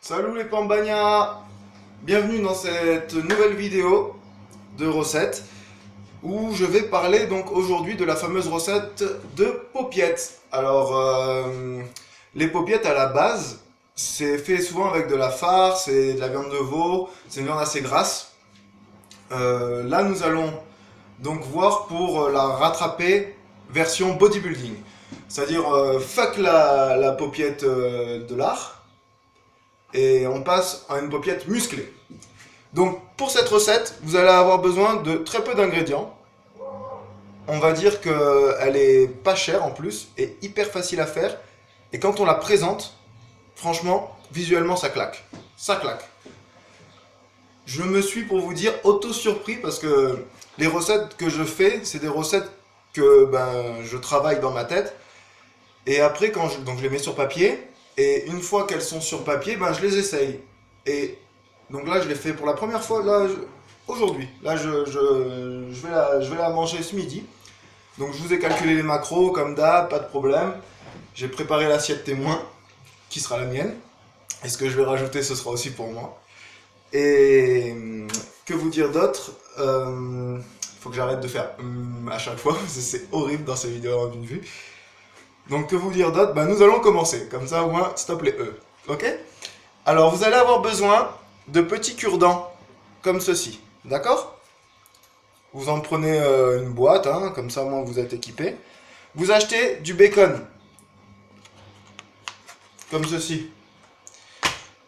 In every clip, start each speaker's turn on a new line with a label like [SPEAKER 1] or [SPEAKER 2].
[SPEAKER 1] Salut les Pambagnas! Bienvenue dans cette nouvelle vidéo de recettes où je vais parler donc aujourd'hui de la fameuse recette de paupiettes. Alors, les paupiettes à la base, c'est fait souvent avec de la farce et de la viande de veau, c'est une viande assez grasse. Là, nous allons donc voir pour la rattraper version bodybuilding. C'est-à-dire, fuck la paupiette de lard. Et on passe à une paupiette musclée. Donc pour cette recette, vous allez avoir besoin de très peu d'ingrédients. On va dire qu'elle est pas chère en plus et hyper facile à faire. Et quand on la présente, franchement, visuellement ça claque. Ça claque. Je me suis, pour vous dire, auto-surpris parce que les recettes que je fais, c'est des recettes que je travaille dans ma tête. Et après, donc je les mets sur papier. Et une fois qu'elles sont sur papier, je les essaye. Et donc là, je l'ai fait pour la première fois aujourd'hui. Là, je vais la manger ce midi. Donc je vous ai calculé les macros comme d'hab, pas de problème. J'ai préparé l'assiette témoin, qui sera la mienne. Et ce que je vais rajouter, ce sera aussi pour moi. Et que vous dire d'autre? Faut que j'arrête de faire à chaque fois, parce que c'est horrible dans ces vidéos en une vue. Donc que vous dire d'autre? Nous allons commencer, comme ça au moins stop les E. Ok? Alors vous allez avoir besoin de petits cure-dents, comme ceci, d'accord? Vous en prenez une boîte, comme ça au moins vous êtes équipé. Vous achetez du bacon, comme ceci.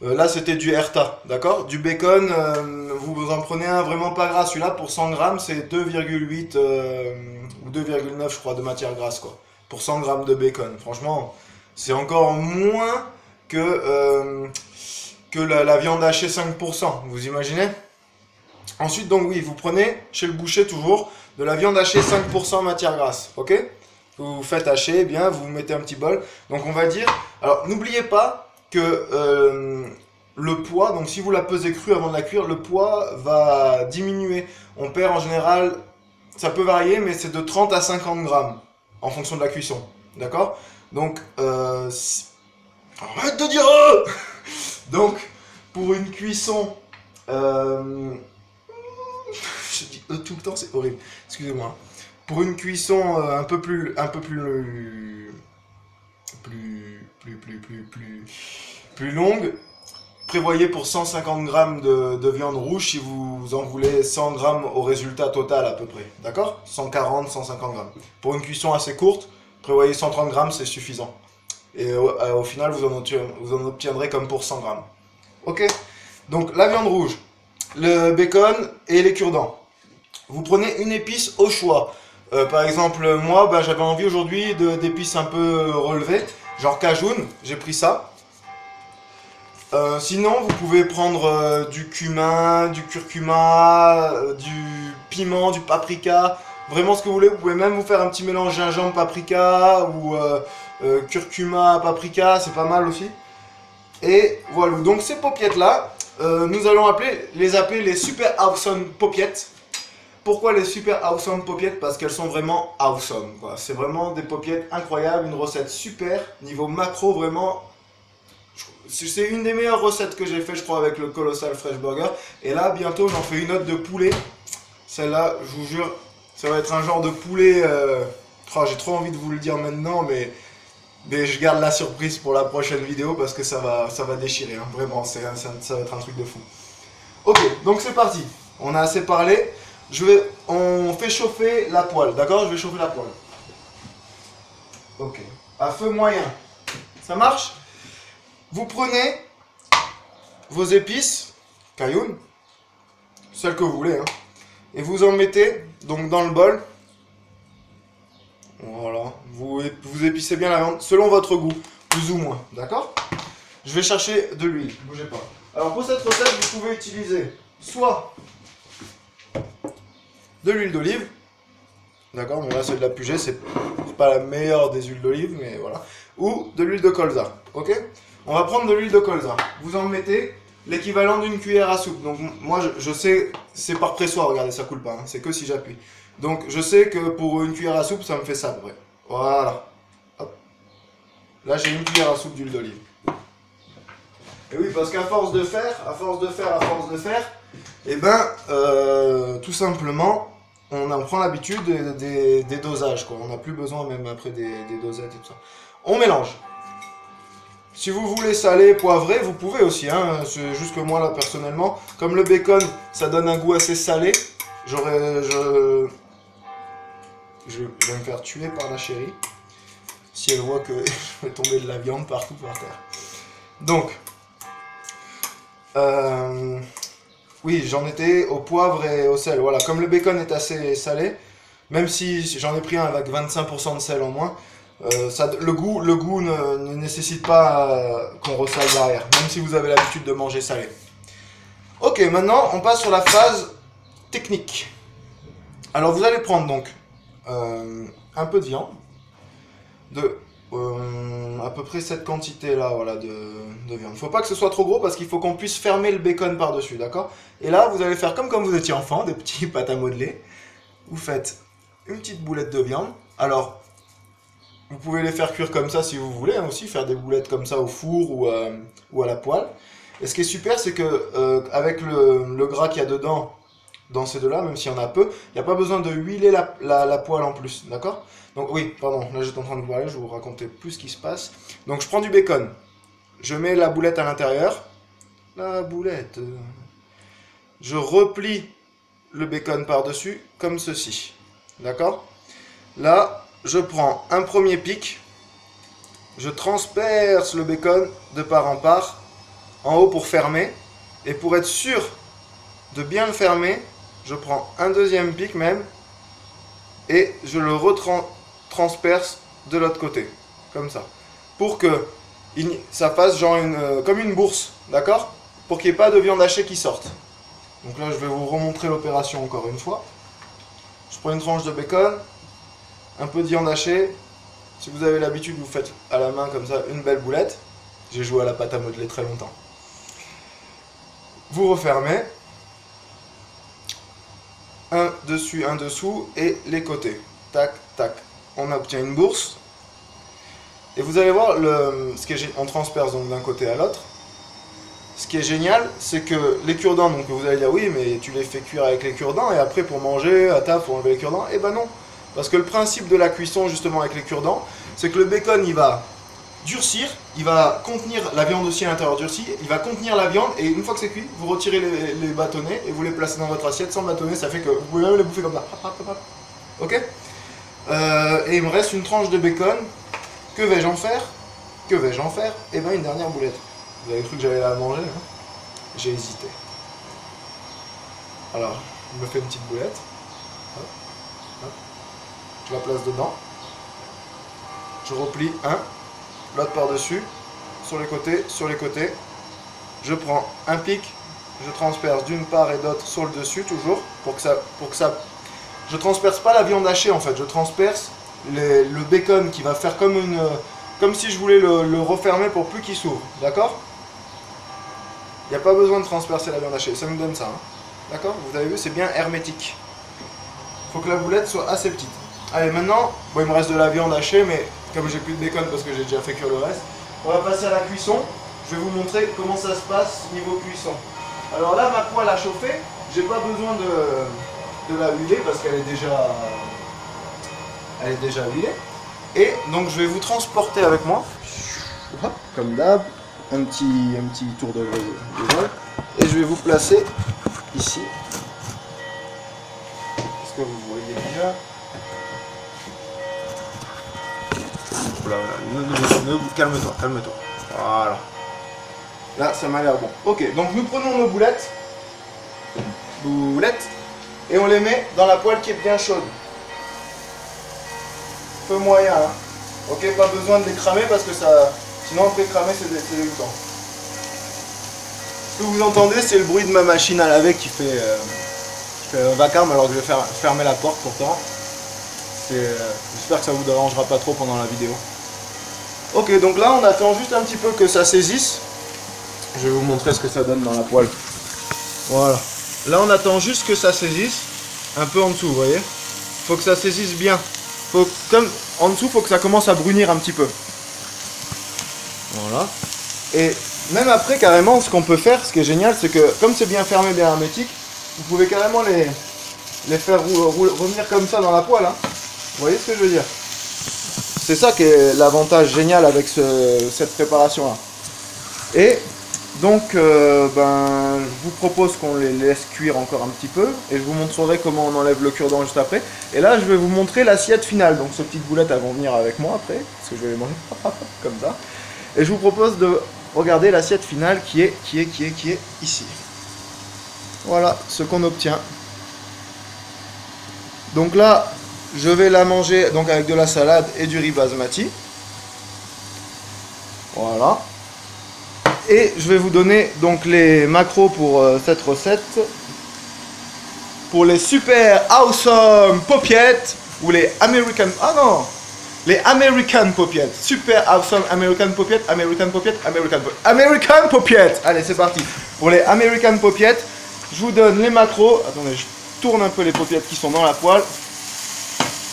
[SPEAKER 1] Là c'était du Herta, d'accord? Du bacon, vous en prenez un vraiment pas gras. Celui-là pour 100 grammes c'est 2,8 ou 2,9 je crois de matière grasse quoi. Pour 100 grammes de bacon. Franchement, c'est encore moins que la viande hachée 5%. Vous imaginez? Ensuite, donc oui, vous prenez chez le boucher toujours de la viande hachée 5% matière grasse. Ok? Vous faites hacher, bien, vous mettez un petit bol. Donc on va dire... Alors n'oubliez pas que le poids, donc si vous la pesez crue avant de la cuire, le poids va diminuer. On perd en général, ça peut varier, mais c'est de 30 à 50 grammes. En fonction de la cuisson, d'accord? Donc, arrête de dire Donc, pour une cuisson, je dis tout le temps, c'est horrible. Excusez-moi. Pour une cuisson un peu plus longue, prévoyez pour 150 grammes de viande rouge si vous en voulez 100 grammes au résultat total à peu près. D'accord? 140, 150 grammes. Pour une cuisson assez courte, prévoyez 130 grammes, c'est suffisant. Et au final, vous en obtiendrez comme pour 100 grammes. Ok? Donc la viande rouge, le bacon et les cure-dents. Vous prenez une épice au choix. Par exemple, moi, j'avais envie aujourd'hui d'épices un peu relevées, genre cajoun, j'ai pris ça. Sinon, vous pouvez prendre du cumin, du curcuma, du piment, du paprika, vraiment ce que vous voulez. Vous pouvez même vous faire un petit mélange gingembre-paprika ou curcuma-paprika, c'est pas mal aussi. Et voilà, donc ces paupiettes-là, nous allons les appeler les Super Awesome Paupiettes. Pourquoi les Super Awesome Paupiettes? Parce qu'elles sont vraiment awesome, quoi. C'est vraiment des paupiettes incroyables, une recette super, niveau macro vraiment... C'est une des meilleures recettes que j'ai fait, je crois, avec le Colossal Fresh Burger. Et là, bientôt, j'en fais une autre de poulet. Celle-là, je vous jure, ça va être un genre de poulet... j'ai trop envie de vous le dire maintenant, mais je garde la surprise pour la prochaine vidéo parce que ça va déchirer. Vraiment, ça va être un truc de fou. Ok, donc c'est parti. On a assez parlé. On fait chauffer la poêle, d'accord? Je vais chauffer la poêle. Ok. À feu moyen. Ça marche? Vous prenez vos épices, cailloune, celles que vous voulez, et vous en mettez donc dans le bol. Voilà, vous épicez bien la viande selon votre goût, plus ou moins, d'accord? Je vais chercher de l'huile, bougez pas. Alors pour cette recette, vous pouvez utiliser soit de l'huile d'olive, d'accord, mais là c'est de la Puget, c'est pas la meilleure des huiles d'olive, mais voilà, ou de l'huile de colza, ok? On va prendre de l'huile de colza. Vous en mettez l'équivalent d'une cuillère à soupe. Donc moi je sais, c'est par pressoir, regardez, ça coule pas, c'est que si j'appuie. Donc je sais que pour une cuillère à soupe, ça me fait ça à peu près. Voilà. Hop. Là j'ai une cuillère à soupe d'huile d'olive. Et oui, parce qu'à force de faire, et ben, tout simplement, on en prend l'habitude des dosages, quoi. On n'a plus besoin même après des dosettes et tout ça. On mélange. Si vous voulez saler, poivrer, vous pouvez aussi, hein. C'est juste que moi, là, personnellement, comme le bacon, ça donne un goût assez salé, je vais me faire tuer par la chérie. Si elle voit que je vais tomber de la viande partout par terre. Donc, oui, j'en étais au poivre et au sel. Voilà, comme le bacon est assez salé, même si j'en ai pris un avec 25% de sel en moins, le goût ne nécessite pas qu'on ressale derrière, même si vous avez l'habitude de manger salé. Ok, maintenant on passe sur la phase technique. Alors vous allez prendre donc un peu de viande, à peu près cette quantité là, voilà, de viande. Faut pas que ce soit trop gros parce qu'il faut qu'on puisse fermer le bacon par dessus, d'accord? Et là vous allez faire comme quand vous étiez enfant, des petits pâtes à modeler. Vous faites une petite boulette de viande. Alors vous pouvez les faire cuire comme ça si vous voulez, hein, aussi faire des boulettes comme ça au four ou à la poêle. Et ce qui est super, c'est que avec le gras qu'il y a dedans, dans ces deux-là, même s'il y en a peu, il n'y a pas besoin de huiler la poêle en plus, d'accord? Donc oui, pardon, là j'étais en train de vous parler, je vais vous raconter plus ce qui se passe. Donc je prends du bacon, je mets la boulette à l'intérieur, je replie le bacon par-dessus, comme ceci, d'accord? Là, je prends un premier pic, je transperce le bacon de part en haut pour fermer, et pour être sûr de bien le fermer, je prends un deuxième pic même, et je le retransperce de l'autre côté, comme ça, pour que ça fasse genre comme une bourse, d'accord? Pour qu'il n'y ait pas de viande hachée qui sorte. Donc là, je vais vous remontrer l'opération encore une fois. Je prends une tranche de bacon, un peu de viande hachée. Si vous avez l'habitude, vous faites à la main comme ça une belle boulette. J'ai joué à la pâte à modeler très longtemps. Vous refermez. Un dessus, un dessous et les côtés. Tac, tac. On obtient une bourse. Et vous allez voir, on transperce donc d'un côté à l'autre. Ce qui est génial, c'est que les cure-dents, donc vous allez dire oui, mais tu les fais cuire avec les cure-dents et après pour manger, à table, pour enlever les cure-dents. Eh ben non. Parce que le principe de la cuisson justement avec les cure-dents, c'est que le bacon il va durcir, il va contenir la viande aussi à l'intérieur durcie, il va contenir la viande et une fois que c'est cuit, vous retirez les bâtonnets et vous les placez dans votre assiette sans bâtonnet, ça fait que vous pouvez même les bouffer comme ça. Ok? Et il me reste une tranche de bacon. Que vais-je en faire? Que vais-je en faire? Eh ben une dernière boulette. Vous avez cru que j'allais la manger, hein? J'ai hésité. Alors, je me fais une petite boulette. Hop, hop. Je la place dedans. Je replie un, l'autre par-dessus, sur les côtés. Je prends un pic, je transperce d'une part et d'autre sur le dessus, toujours, pour que ça... Je transperce pas la viande hachée en fait, je transperce le bacon qui va faire comme si je voulais le refermer pour plus qu'il s'ouvre, d'accord? Il n'y a pas besoin de transpercer la viande hachée, ça me donne ça, hein. D'accord? Vous avez vu, c'est bien hermétique. Il faut que la boulette soit assez petite. Allez, maintenant, bon, il me reste de la viande hachée, mais comme j'ai plus de bacon parce que j'ai déjà fait cuire le reste, on va passer à la cuisson. Je vais vous montrer comment ça se passe niveau cuisson. Alors là, ma poêle a chauffé, j'ai pas besoin de la huiler parce qu'elle est déjà huilée. Et donc je vais vous transporter avec moi, comme d'hab, un petit tour de vol, et je vais vous placer ici. Est-ce que vous voyez bien? Calme-toi. Voilà. Là, ça m'a l'air bon. Ok, donc nous prenons nos boulettes, et on les met dans la poêle qui est bien chaude. Feu moyen, hein. Ok, pas besoin de les cramer parce que sinon après cramer c'est dégoûtant. Ce que vous entendez, c'est le bruit de ma machine à laver qui fait un vacarme alors que je vais fermer la porte pourtant. J'espère que ça vous dérangera pas trop pendant la vidéo. Ok, donc là on attend juste un petit peu que ça saisisse. Je vais vous montrer ce que ça donne dans la poêle. Voilà. Là on attend juste que ça saisisse. Un peu en dessous, vous voyez. Faut que ça saisisse bien. Comme en dessous, faut que ça commence à brunir un petit peu. Voilà. Et même après, carrément, ce qu'on peut faire, ce qui est génial, c'est que comme c'est bien fermé, bien hermétique, vous pouvez carrément les faire revenir comme ça dans la poêle. Hein. Vous voyez ce que je veux dire? C'est ça qui est l'avantage génial avec cette préparation-là. Et donc, je vous propose qu'on les laisse cuire encore un petit peu. Et je vous montrerai comment on enlève le cure-dent juste après. Et là, je vais vous montrer l'assiette finale. Donc, ces petites boulettes, elles vont venir avec moi après. Parce que je vais les manger comme ça. Et je vous propose de regarder l'assiette finale qui est ici. Voilà ce qu'on obtient. Donc là, je vais la manger donc avec de la salade et du riz basmati. Voilà. Et je vais vous donner donc les macros pour cette recette. Pour les super awesome popiettes ou les American... Ah non! Les American popiettes. Super awesome American popiettes, American popiettes, American popiettes. American popiettes! Allez, c'est parti. Pour les American popiettes, je vous donne les macros. Attendez, je tourne un peu les popiettes qui sont dans la poêle.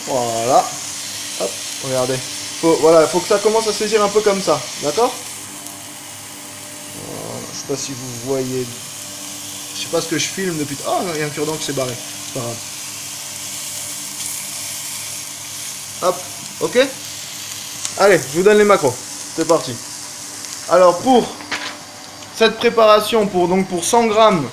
[SPEAKER 1] Voilà. Hop, regardez. Voilà, il faut que ça commence à saisir un peu comme ça. D'accord? Voilà, je sais pas si vous voyez. Je sais pas ce que je filme depuis. Ah, il y a un cure-dent qui s'est barré. C'est pas grave. Hop, ok? Allez, je vous donne les macros. C'est parti. Alors, pour cette préparation, pour 100 grammes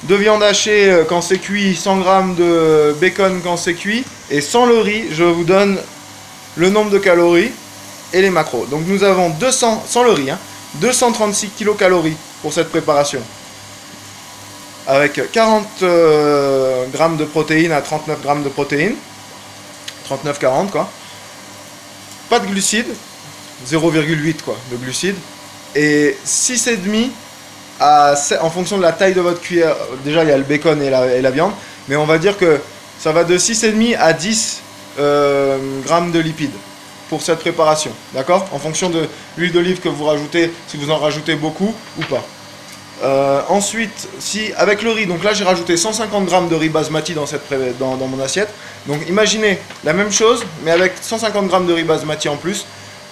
[SPEAKER 1] de viande hachée quand c'est cuit, 100 grammes de bacon quand c'est cuit, et sans le riz, je vous donne le nombre de calories et les macros. Donc nous avons 200, sans le riz, hein, 236 kilocalories pour cette préparation. Avec 40 grammes de protéines à 39 grammes de protéines. 39-40 quoi. Pas de glucides, 0,8 quoi de glucides. Et 6,5 en fonction de la taille de votre cuillère. Déjà il y a le bacon et la viande. Mais on va dire que ça va de 6,5 à 10 grammes de lipides pour cette préparation. D'accord? En fonction de l'huile d'olive que vous rajoutez, si vous en rajoutez beaucoup ou pas. Ensuite, si avec le riz, donc là j'ai rajouté 150 grammes de riz basmati dans mon assiette. Donc imaginez la même chose, mais avec 150 grammes de riz basmati en plus,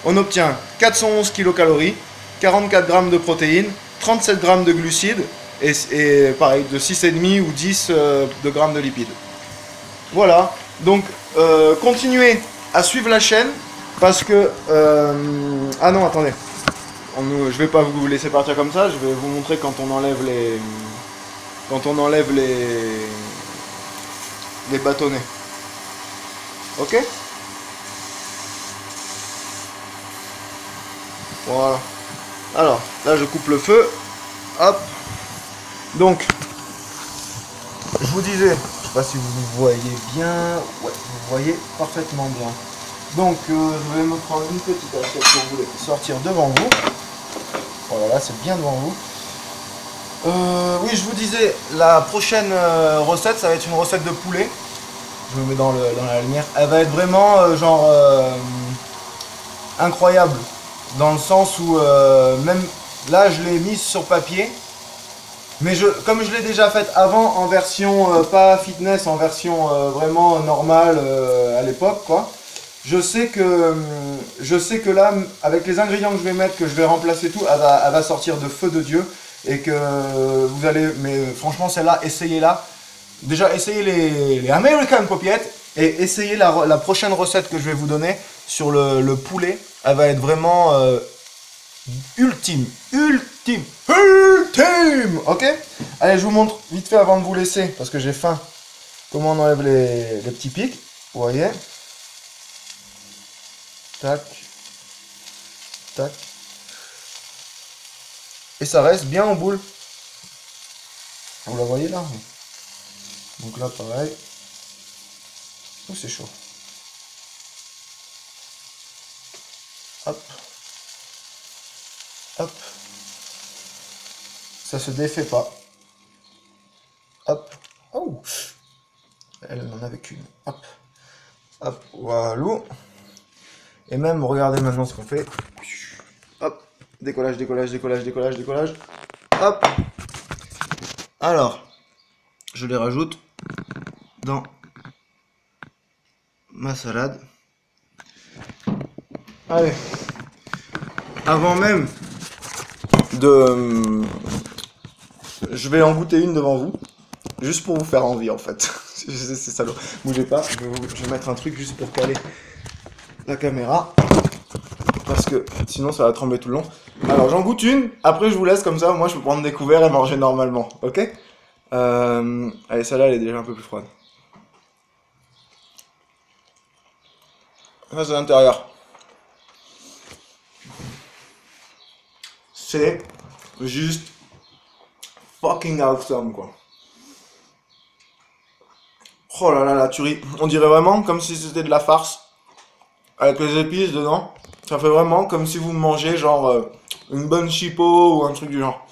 [SPEAKER 1] on obtient 411 kilocalories, 44 grammes de protéines, 37 grammes de glucides et pareil de 6,5 ou 10 de grammes de lipides. Voilà, donc continuez à suivre la chaîne parce que... ah non, attendez. Je vais pas vous laisser partir comme ça, je vais vous montrer quand on enlève les bâtonnets. Ok? Voilà. Alors, là je coupe le feu. Hop. Donc, je vous disais, je sais pas si vous voyez bien. Ouais, vous voyez parfaitement bien. Donc, je vais me prendre une petite assiette pour vous les sortir devant vous. Voilà, là c'est bien devant vous. Oui, je vous disais, la prochaine recette, ça va être une recette de poulet. Je me mets dans la lumière. Elle va être vraiment incroyable. Dans le sens où, même là, je l'ai mise sur papier. Mais comme je l'ai déjà faite avant, en version pas fitness, en version vraiment normale à l'époque, quoi. Je sais que là, avec les ingrédients que je vais mettre, que je vais remplacer tout, elle va sortir de feu de Dieu. Et que vous allez, mais franchement celle-là, essayez-la. Déjà essayez les American Popiettes et essayez la prochaine recette que je vais vous donner sur le poulet. Elle va être vraiment ultime. Ok? Allez, je vous montre vite fait avant de vous laisser, parce que j'ai faim, comment on enlève les petits pics. Vous voyez? Tac, tac. Et ça reste bien en boule. Vous la voyez là? Donc là, pareil. Oh, c'est chaud. Hop. Hop. Ça se défait pas. Hop. Oh. Elle n'en avait qu'une. Hop. Hop. Voilà. Et même, regardez maintenant ce qu'on fait. Hop. Décollage, décollage, décollage, décollage, décollage. Hop. Alors, je les rajoute dans ma salade. Allez. Avant même Je vais en goûter une devant vous, juste pour vous faire envie en fait. C'est salaud. Bougez pas, je vais mettre un truc juste pour caler la caméra. Parce que sinon ça va trembler tout le long. Alors j'en goûte une, après je vous laisse comme ça, moi je peux prendre des couverts et manger normalement, ok? Allez, celle-là elle est déjà un peu plus froide. Ça c'est l'intérieur. C'est juste fucking awesome quoi. Oh là là, la tuerie. On dirait vraiment comme si c'était de la farce. Avec les épices dedans. Ça fait vraiment comme si vous mangez genre une bonne chipot ou un truc du genre.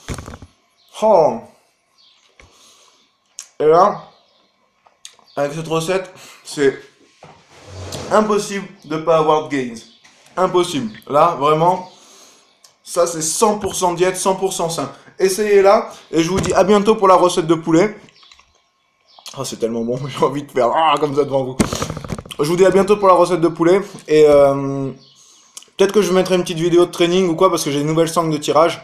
[SPEAKER 1] Oh. Et là, avec cette recette, c'est impossible de pas avoir de gains. Impossible. Là, vraiment, ça c'est 100% diète, 100% sain. Essayez-la et je vous dis à bientôt pour la recette de poulet. Oh, c'est tellement bon, j'ai envie de faire comme ça devant vous. Je vous dis à bientôt pour la recette de poulet et peut-être que je mettrai une petite vidéo de training ou quoi parce que j'ai une nouvelle sangle de tirage.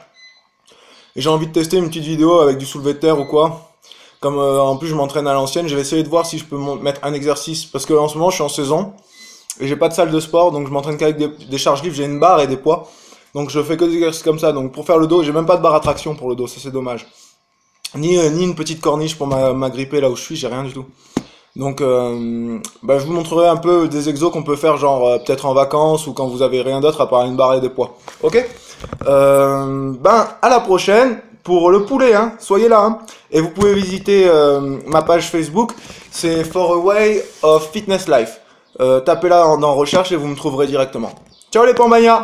[SPEAKER 1] Et j'ai envie de tester une petite vidéo avec du soulevé de terre ou quoi. Comme en plus je m'entraîne à l'ancienne, je vais essayer de voir si je peux mettre un exercice. Parce que en ce moment je suis en saison et j'ai pas de salle de sport donc je m'entraîne qu'avec des charges livres, j'ai une barre et des poids. Donc je fais que des exercices comme ça. Donc pour faire le dos, j'ai même pas de barre à traction pour le dos, ça c'est dommage. Ni une petite corniche pour m'agripper là où je suis, j'ai rien du tout. Donc je vous montrerai un peu des exos qu'on peut faire genre peut-être en vacances ou quand vous avez rien d'autre à part une barre et des poids. Ok, à la prochaine pour le poulet, hein. Soyez là, hein. Et vous pouvez visiter ma page Facebook, c'est For a Way of Fitness Life. Tapez là dans recherche et vous me trouverez directement. Ciao les Pambagnas!